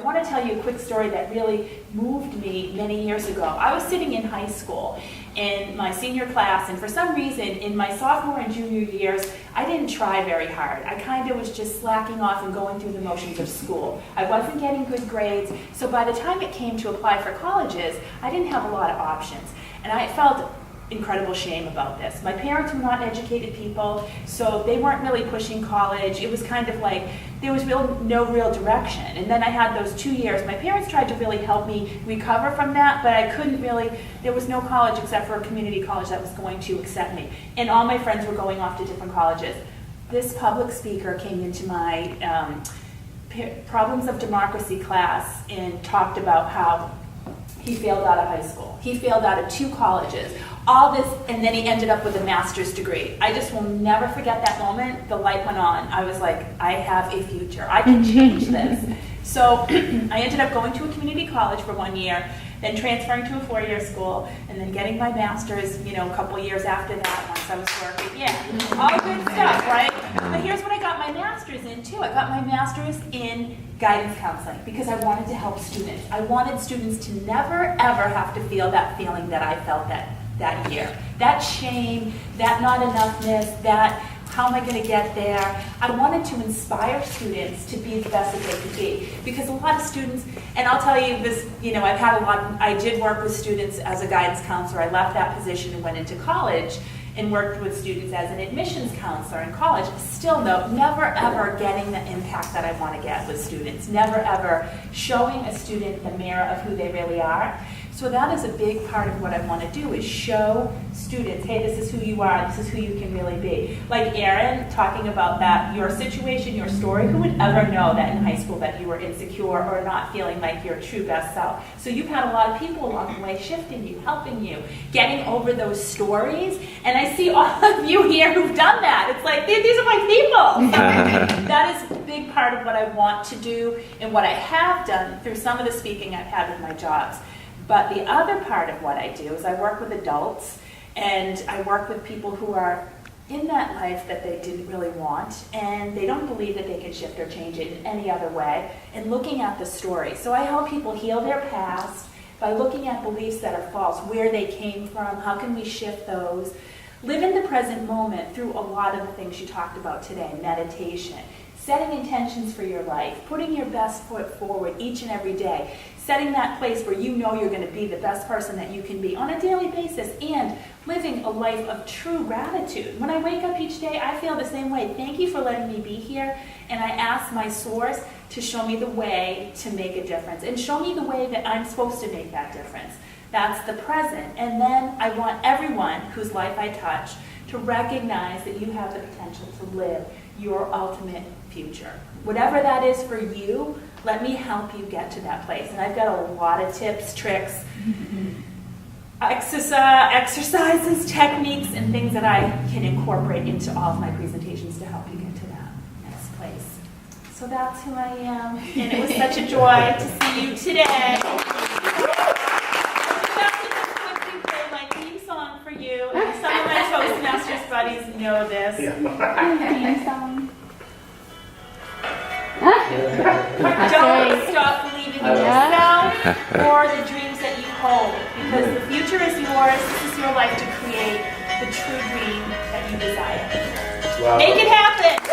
want to tell you a quick story that really moved me many years ago. I was sitting in high school in my senior class, and for some reason in my sophomore and junior years, I didn't try very hard. I kind of was just slacking off and going through the motions of school. I wasn't getting good grades, so by the time it came to apply for colleges, I didn't have a lot of options. And I felt incredible shame about this. My parents were not educated people, so they weren't really pushing college. It was kind of like there was no real direction. And then I had those 2 years. My parents tried to really help me recover from that, but I couldn't really. There was no college except for a community college that was going to accept me. And all my friends were going off to different colleges. This public speaker came into my Problems of Democracy class and talked about how he failed out of high school. He failed out of 2 colleges. All this, and then he ended up with a master's degree. I just will never forget that moment. The light went on. I was like, I have a future. I can change this. So I ended up going to a community college for 1 year, then transferring to a 4-year school, and then getting my master's, a couple years after that once I was working. Yeah, all good stuff, right? But here's what I got my master's in too. I got my master's in guidance counseling because I wanted to help students. I wanted students to never ever have to feel that feeling that I felt that year. That shame, that not enoughness, that how am I going to get there? I wanted to inspire students to be the best that they could be. Because a lot of students, and I'll tell you this, I did work with students as a guidance counselor. I left that position and went into college and worked with students as an admissions counselor in college. Still though, never ever getting the impact that I want to get with students. Never ever showing a student the mirror of who they really are. So that is a big part of what I want to do, is show students, hey, this is who you are, this is who you can really be. Like Erin talking about that, your situation, your story, who would ever know that in high school that you were insecure or not feeling like your true best self? So you've had a lot of people along the way shifting you, helping you, getting over those stories. And I see all of you here who've done that. It's like, these are my people. That is a big part of what I want to do and what I have done through some of the speaking I've had with my jobs. But the other part of what I do is I work with adults, and I work with people who are in that life that they didn't really want, and they don't believe that they can shift or change it in any other way, and looking at the story. So I help people heal their past by looking at beliefs that are false, where they came from, how can we shift those, live in the present moment through a lot of the things you talked about today, meditation, setting intentions for your life, putting your best foot forward each and every day, setting that place where you know you're going to be the best person that you can be on a daily basis, and living a life of true gratitude. When I wake up each day, I feel the same way. Thank you for letting me be here, and I ask my source to show me the way to make a difference, and show me the way that I'm supposed to make that difference. That's the present. And then I want everyone whose life I touch to recognize that you have the potential to live your ultimate future. Whatever that is for you, let me help you get to that place. And I've got a lot of tips, tricks, exercises, techniques, and things that I can incorporate into all of my presentations to help you get to that next place. So that's who I am, and it was such a joy to see you today. My theme song for you, and some of my Toastmasters buddies know this. Theme song. Don't stop believing in yourself or the dreams that you hold, because the future is yours. This is your life to create the true dream that you desire. Wow. Make it happen.